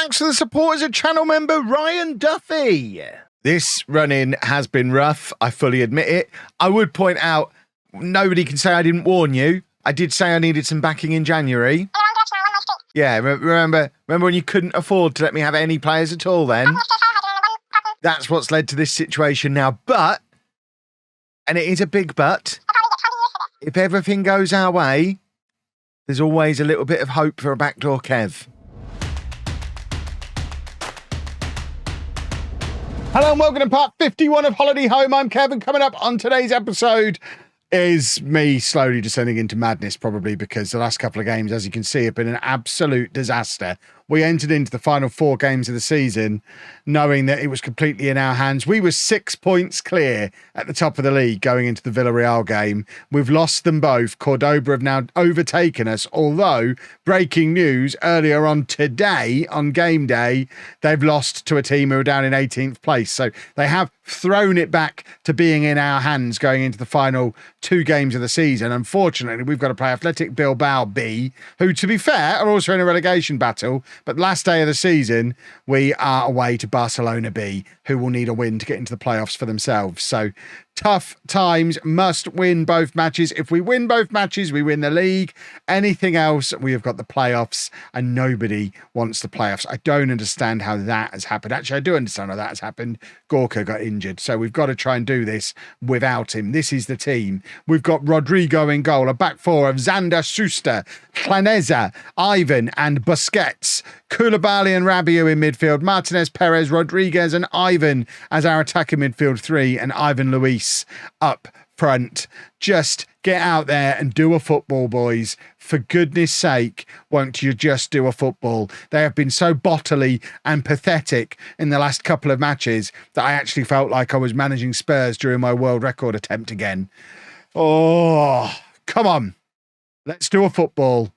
thanks to the support as a channel member, Ryan Duffy. This run-in has been rough, I fully admit it. I would point out, nobody can say I didn't warn you. I did say I needed some backing in January. Yeah, remember when you couldn't afford to let me have any players at all then? That's what's led to this situation now. But, and it is a big but, if everything goes our way, there's always a little bit of hope for a backdoor Kev. Hello and welcome to part 51 of Holiday Home. I'm Kevin. Coming up on today's episode is me slowly descending into madness, probably because the last couple of games, as you can see, have been an absolute disaster. We entered into the final 4 games of the season knowing that it was completely in our hands. We were 6 points clear at the top of the league going into the Villarreal game. We've lost them both. Cordoba have now overtaken us, although breaking news earlier on today, on game day, they've lost to a team who are down in 18th place. So they have thrown it back to being in our hands going into the final 2 games of the season. Unfortunately, we've got to play Athletic Bilbao B, who, to be fair, are also in a relegation battle. But last day of the season, we are away to Barcelona B, who will need a win to get into the playoffs for themselves. So tough times, must win both matches. If we win both matches, we win the league. Anything else, we have got the playoffs, and nobody wants the playoffs. I don't understand how that has happened. Actually, I do understand how that has happened. Gorka got injured, so we've got to try and do this without him. This is the team. We've got Rodrigo in goal, a back four of Zander, Schuster, Claneza, Ivan and Busquets, Koulibaly and Rabiot in midfield, Martinez, Perez, Rodriguez and Ivan as our attacking midfield 3, and Ivan Luis up front. Just get out there and do a football, boys. For goodness sake, won't you just do a football? They have been so bottly and pathetic in the last couple of matches that I actually felt like I was managing Spurs during my world record attempt again. Oh, come on. Let's do a football.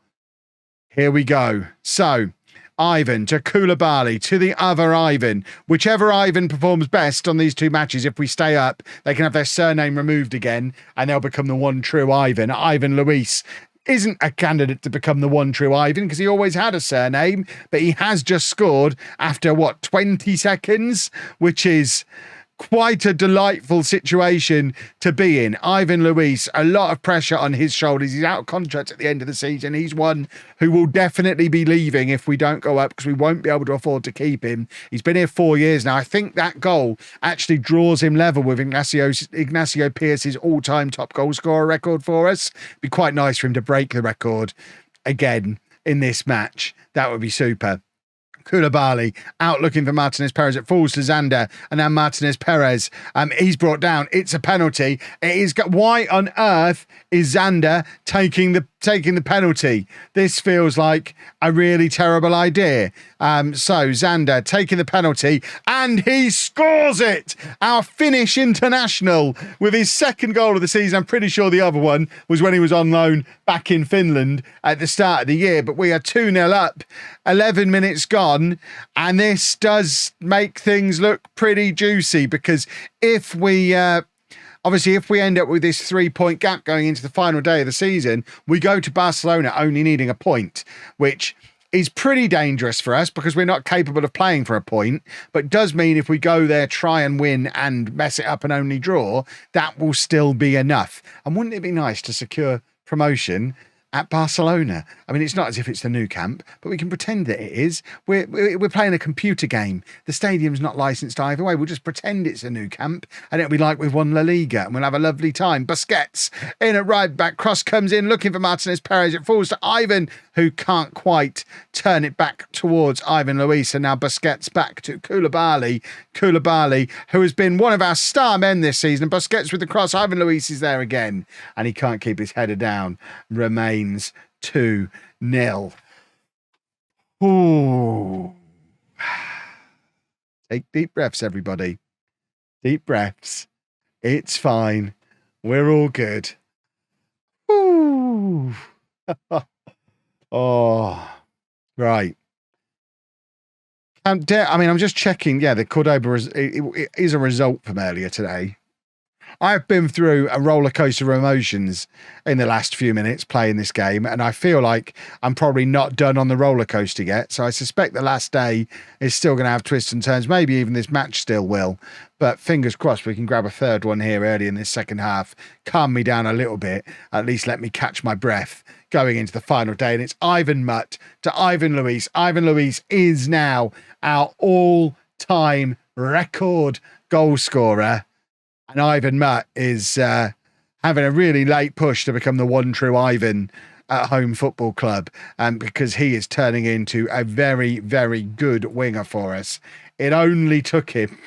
Here we go. So, Ivan to Koulibaly to the other Ivan. Whichever Ivan performs best on these 2 matches, if we stay up, they can have their surname removed again and they'll become the one true Ivan. Ivan Luis isn't a candidate to become the one true Ivan because he always had a surname, but he has just scored after, 20 seconds, which is quite a delightful situation to be in. Ivan Luis, a lot of pressure on his shoulders. He's out of contract at the end of the season. He's one who will definitely be leaving if we don't go up because we won't be able to afford to keep him. He's been here 4 years now. I think that goal actually draws him level with Ignacio Pearce's all-time top goal scorer record for us. It'd be quite nice for him to break the record again in this match. That would be super. Koulibaly out looking for Martinez Perez. It falls to Zander, and now Martinez Perez. He's brought down. It's a penalty. It is. Why on earth is Zander taking the penalty? This feels like a really terrible idea. So Zander taking the penalty, and he scores it. Our Finnish international with his 2nd goal of the season. I'm pretty sure the other one was when he was on loan back in Finland at the start of the year. But we are 2-0 up. 11 minutes gone, and this does make things look pretty juicy because if we obviously if we end up with this 3-point gap going into the final day of the season, we go to Barcelona only needing a point, which is pretty dangerous for us because we're not capable of playing for a point, but does mean if we go there, try and win and mess it up and only draw, that will still be enough. And wouldn't it be nice to secure promotion at Barcelona? I mean, it's not as if it's the new camp, but we can pretend that it is. We're playing a computer game. The stadium's not licensed either way. We'll just pretend it's a new camp, and it'll be like we've won La Liga, and we'll have a lovely time. Busquets in at right back. Cross comes in, looking for Martinez Perez. It falls to Ivan, who can't quite turn it back towards Ivan Luis, and now Busquets back to Koulibaly. Koulibaly, who has been one of our star men this season. Busquets with the cross. Ivan Luis is there again, and he can't keep his header down. Remains 2-0. Ooh. Take deep breaths, everybody. Deep breaths. It's fine. We're all good. Ooh. Oh, right. I'm just checking. Yeah, the Cordoba is a result from earlier today. I've been through a roller coaster of emotions in the last few minutes playing this game, and I feel like I'm probably not done on the roller coaster yet. So I suspect the last day is still going to have twists and turns. Maybe even this match still will. But fingers crossed we can grab a third one here early in this second half, calm me down a little bit, at least let me catch my breath going into the final day. And it's Ivan Mutt to Ivan Luis. Ivan Luis is now our all-time record goal scorer. And Ivan Mutt is having a really late push to become the one true Ivan at Holme Football Club, because he is turning into a very, very good winger for us. It only took him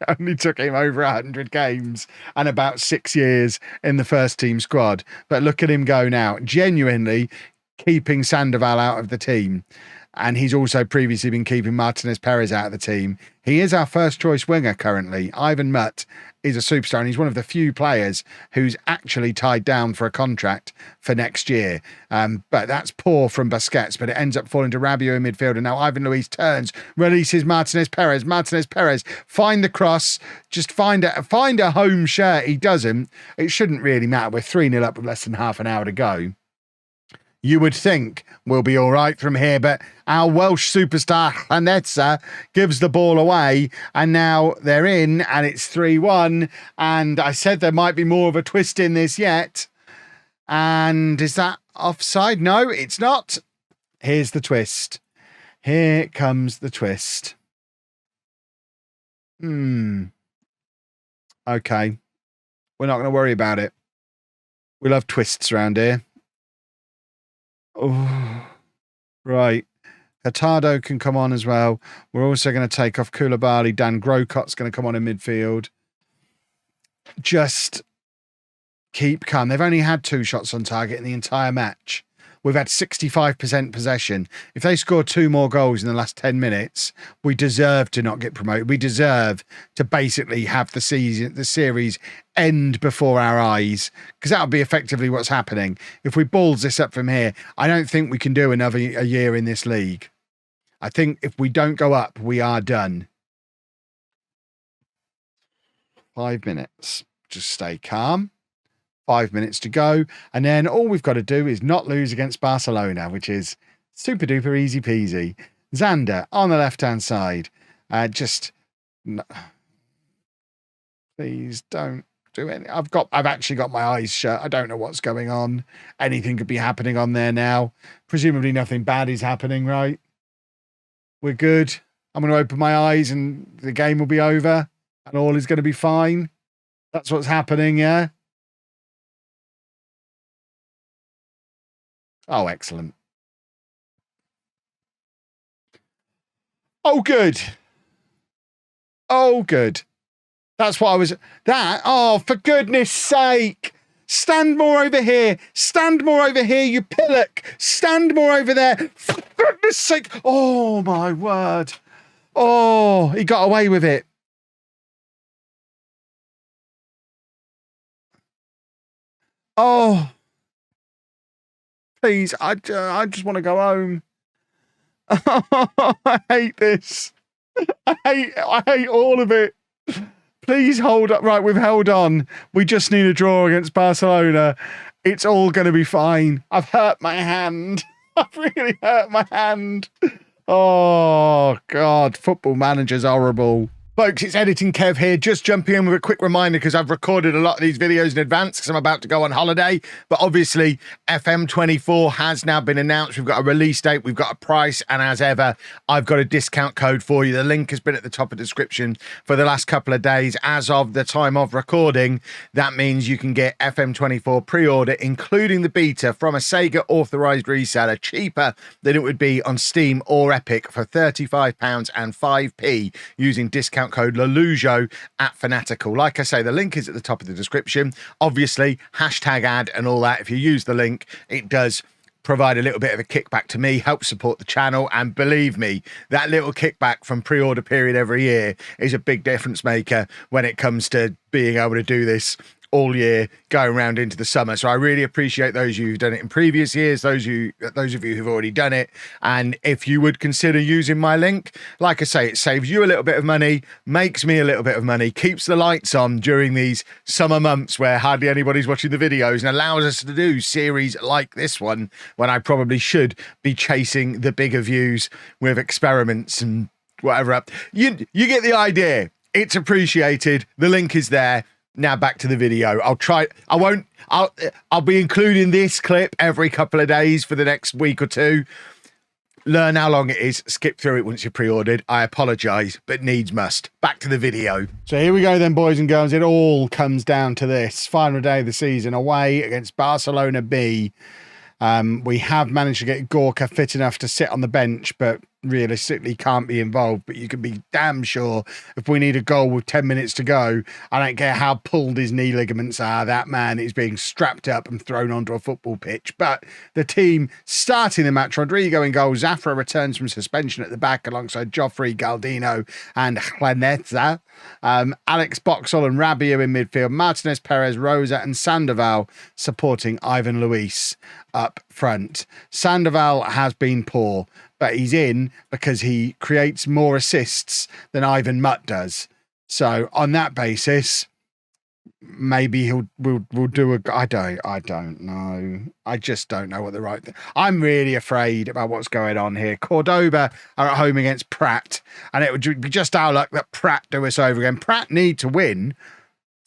over 100 games and about 6 years in the first team squad. But look at him go now, genuinely keeping Sandoval out of the team. And he's also previously been keeping Martinez Perez out of the team. He is our first choice winger currently. Ivan Mutt is a superstar, and he's one of the few players who's actually tied down for a contract for next year. But that's poor from Busquets, but it ends up falling to Rabiot in midfield. And now Ivan Luis turns, releases Martinez Perez. Martinez Perez, find the cross, just find a home shirt. He doesn't. It shouldn't really matter. We're 3-0 up with less than half an hour to go. You would think we'll be all right from here, but our Welsh superstar Hanetza gives the ball away, and now they're in, and it's 3-1. And I said there might be more of a twist in this yet. And is that offside? No, it's not. Here's the twist. Here comes the twist. Okay. We're not going to worry about it. We love twists around here. Oh, right. Hurtado can come on as well. We're also going to take off Koulibaly. Dan Grocot's going to come on in midfield. Just keep calm. They've only had 2 shots on target in the entire match. We've had 65% possession. If they score 2 more goals in the last 10 minutes, we deserve to not get promoted. We deserve to basically have the series end before our eyes, because that would be effectively what's happening. If we balls this up from here, I don't think we can do a year in this league. I think if we don't go up, we are done. 5 minutes. Just stay calm. 5 minutes to go. And then all we've got to do is not lose against Barcelona, which is super duper easy peasy. Xander on the left-hand side. Please don't do any. I've actually got my eyes shut. I don't know what's going on. Anything could be happening on there now. Presumably nothing bad is happening, right? We're good. I'm going to open my eyes and the game will be over and all is going to be fine. That's what's happening, yeah? Oh, excellent. Oh, good. Oh, good. That's what I was... Oh, for goodness sake. Stand more over here. Stand more over here, you pillock. Stand more over there. For goodness sake. Oh, my word. Oh, he got away with it. Oh. Please, I just want to go home. I hate this. I hate all of it. Please hold up. Right, we've held on. We just need a draw against Barcelona. It's all going to be fine. I've hurt my hand. I've really hurt my hand. Oh, God. Football Manager's horrible. Folks, it's Editing Kev here, just jumping in with a quick reminder because I've recorded a lot of these videos in advance because I'm about to go on holiday. But obviously, FM24 has now been announced. We've got a release date, we've got a price, and as ever, I've got a discount code for you. The link has been at the top of the description for the last couple of days. As of the time of recording, that means you can get FM24 pre-order, including the beta, from a Sega authorised reseller, cheaper than it would be on Steam or Epic, for £35 and 5p using discount code lollujo at Fanatical. Like I say, the link is at the top of the description. Obviously, hashtag ad and all that. If you use the link, it does provide a little bit of a kickback to me, help support the channel, and believe me, that little kickback from pre-order period every year is a big difference maker when it comes to being able to do this all year going around into the summer. So I really appreciate those of you who've done it in previous years, those of you who've already done it. And if you would consider using my link, like I say, it saves you a little bit of money, makes me a little bit of money, keeps the lights on during these summer months where hardly anybody's watching the videos, and allows us to do series like this one when I probably should be chasing the bigger views with experiments and whatever up. You get the idea. It's appreciated. The link is there. Now back to the video. I'll be including this clip every couple of days for the next week or two. Learn how long it is. Skip through it once you're pre-ordered. I apologise, but needs must. Back to the video. So here we go then, boys and girls. It all comes down to this. Final day of the season away against Barcelona B. We have managed to get Gorka fit enough to sit on the bench, but realistically can't be involved. But you can be damn sure if we need a goal with 10 minutes to go, I don't care how pulled his knee ligaments are, that man is being strapped up and thrown onto a football pitch. But the team starting the match, Rodrigo in goal. Zafra returns from suspension at the back alongside Joffrey, Galdino and Juaneza. Alex Boxall and Rabiot in midfield. Martinez, Perez, Rosa and Sandoval supporting Ivan Luis up front. Sandoval has been poor, but he's in because he creates more assists than Ivan Mutt does. So on that basis, maybe we'll do a. I don't know. I just don't know what the right thing. I'm really afraid about what's going on here. Cordoba are at home against Pratt, and it would be just our luck that Pratt do us over again. Pratt need to win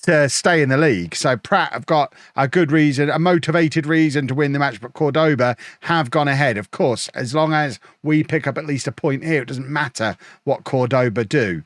to stay in the league. So Pratt have got a good reason, a motivated reason to win the match, but Cordoba have gone ahead. Of course, as long as we pick up at least a point here, it doesn't matter what Cordoba do.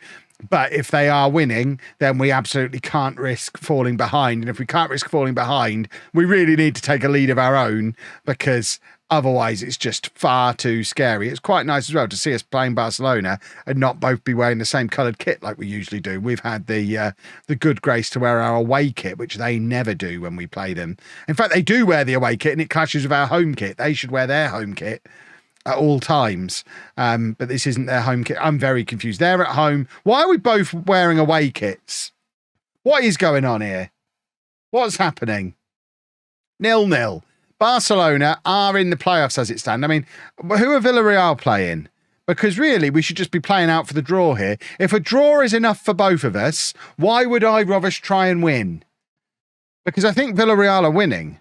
But if they are winning, then we absolutely can't risk falling behind. And if we can't risk falling behind, we really need to take a lead of our own, because otherwise it's just far too scary. It's quite nice as well to see us playing Barcelona and not both be wearing the same coloured kit like we usually do. We've had the good grace to wear our away kit, which they never do when we play them. In fact, they do wear the away kit and it clashes with our home kit. They should wear their home kit at all times. But this isn't their home kit. I'm very confused. They're at home. Why are we both wearing away kits? What is going on here? What's happening? 0-0. Barcelona are in the playoffs as it stands. I mean, who are Villarreal playing? Because really, we should just be playing out for the draw here. If a draw is enough for both of us, why would I rather try and win? Because I think Villarreal are winning.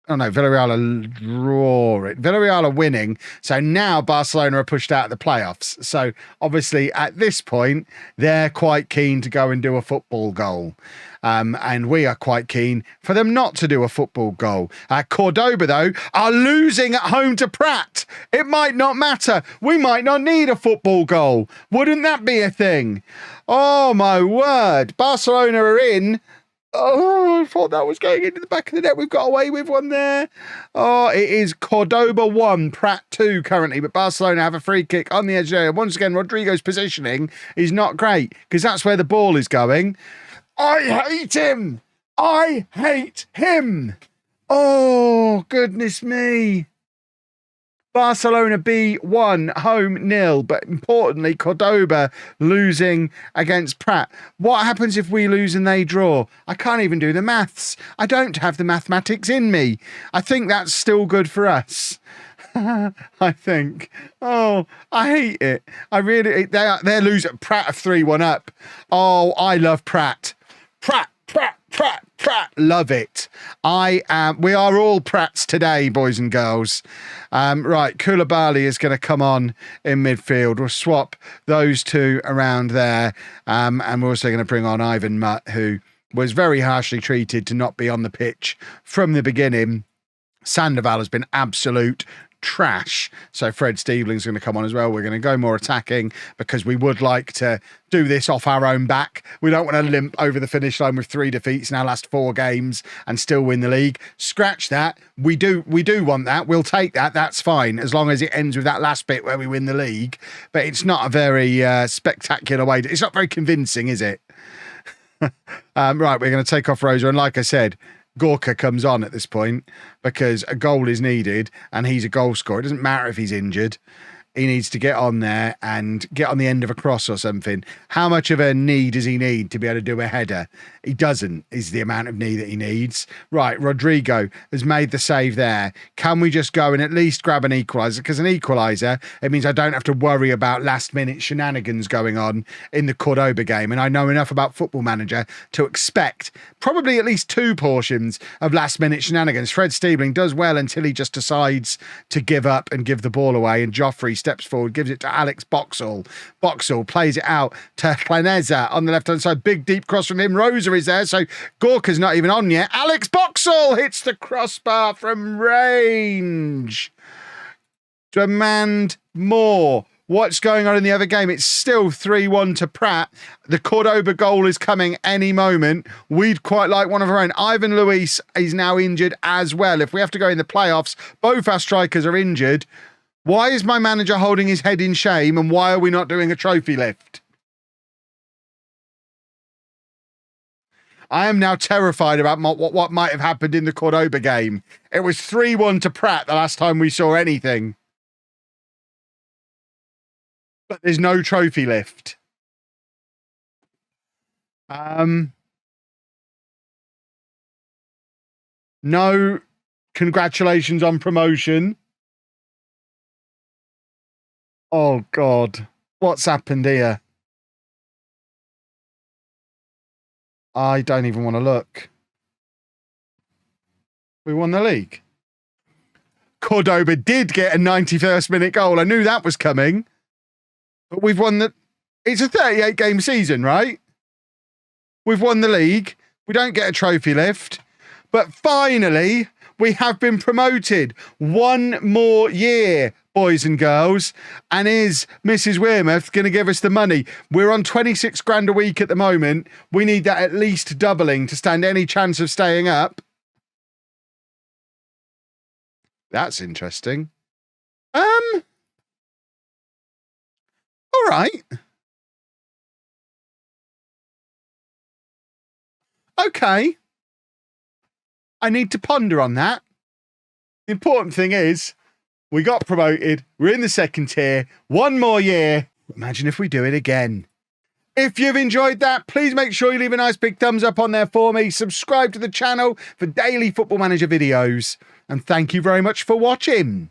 Oh no, Villarreal are drawing. Villarreal are winning. So now Barcelona are pushed out of the playoffs. So obviously at this point, they're quite keen to go and do a football goal. And we are quite keen for them not to do a football goal. Cordoba, though, are losing at home to Pratt. It might not matter. We might not need a football goal. Wouldn't that be a thing? Oh, my word. Barcelona are in. Oh, I thought that was going into the back of the net. We've got away with one there. Oh, it is Cordoba 1, Pratt 2 currently, but Barcelona have a free kick on the edge there. Once again, Rodrigo's positioning is not great because that's where the ball is going. I hate him. I hate him. Oh, goodness me. Barcelona B 1, home 0, but importantly, Cordoba losing against Pratt. What happens if we lose and they draw? I can't even do the maths. I don't have the mathematics in me. I think that's still good for us. I think. Oh, I hate it. I really. They're losing. Pratt are 3-1 up. Oh, I love Pratt. Pratt. Love it. We are all Pratts today, boys and girls. Right, Koulibaly is going to come on in midfield. We'll swap those two around there. And we're also going to bring on Ivan Mutt, who was very harshly treated to not be on the pitch from the beginning. Sandoval has been absolute trash. So Fred Steveling's going to come on as well. We're going to go more attacking because we would like to do this off our own back. We don't want to limp over the finish line with 3 defeats in our last 4 games and still win the league. Scratch that. We do want that. We'll take that. That's fine as long as it ends with that last bit where we win the league. But it's not a very spectacular way. It's not very convincing, is it? Right, we're going to take off Rosa. And like I said, Gorka comes on at this point because a goal is needed and he's a goal scorer. It doesn't matter if he's injured. he needs to get on there and get on the end of a cross or something. How much of a knee does he need to be able to do a header? He doesn't, is the amount of knee that he needs. Right, Rodrigo has made the save there. Can we just go and at least grab an equaliser? Because an equaliser, it means I don't have to worry about last-minute shenanigans going on in the Cordoba game. And I know enough about Football Manager to expect probably at least 2 portions of last-minute shenanigans. Fred Steebling does well until he just decides to give up and give the ball away, and Joffrey steps forward, gives it to Alex Boxall. Boxall plays it out to Planeza on the left-hand side. Big, deep cross from him. Rosa is there, so Gorka's not even on yet. Alex Boxall hits the crossbar from range. Demand more. What's going on in the other game? It's still 3-1 to Pratt. The Cordoba goal is coming any moment. We'd quite like one of our own. Ivan Luis is now injured as well. If we have to go in the playoffs, both our strikers are injured. Why is my manager holding his head in shame, and why are we not doing a trophy lift? I am now terrified about what might have happened in the Cordoba game. It was 3-1 to Pratt the last time we saw anything. But there's no trophy lift. No congratulations on promotion. Oh, God. What's happened here? I don't even want to look. We won the league. Cordoba did get a 91st minute goal. I knew that was coming. But we've won the... It's a 38-game season, right? We've won the league. We don't get a trophy lift. But finally, we have been promoted. 1 more year, boys and girls. And is Mrs. Wearmouth going to give us the money? We're on 26 grand a week at the moment. We need that at least doubling to stand any chance of staying up. That's interesting. All right. Okay. I need to ponder on that. The important thing is we got promoted. We're in the second tier. 1 more year. Imagine if we do it again. If you've enjoyed that, please make sure you leave a nice big thumbs up on there for me. Subscribe to the channel for daily Football Manager videos. And thank you very much for watching.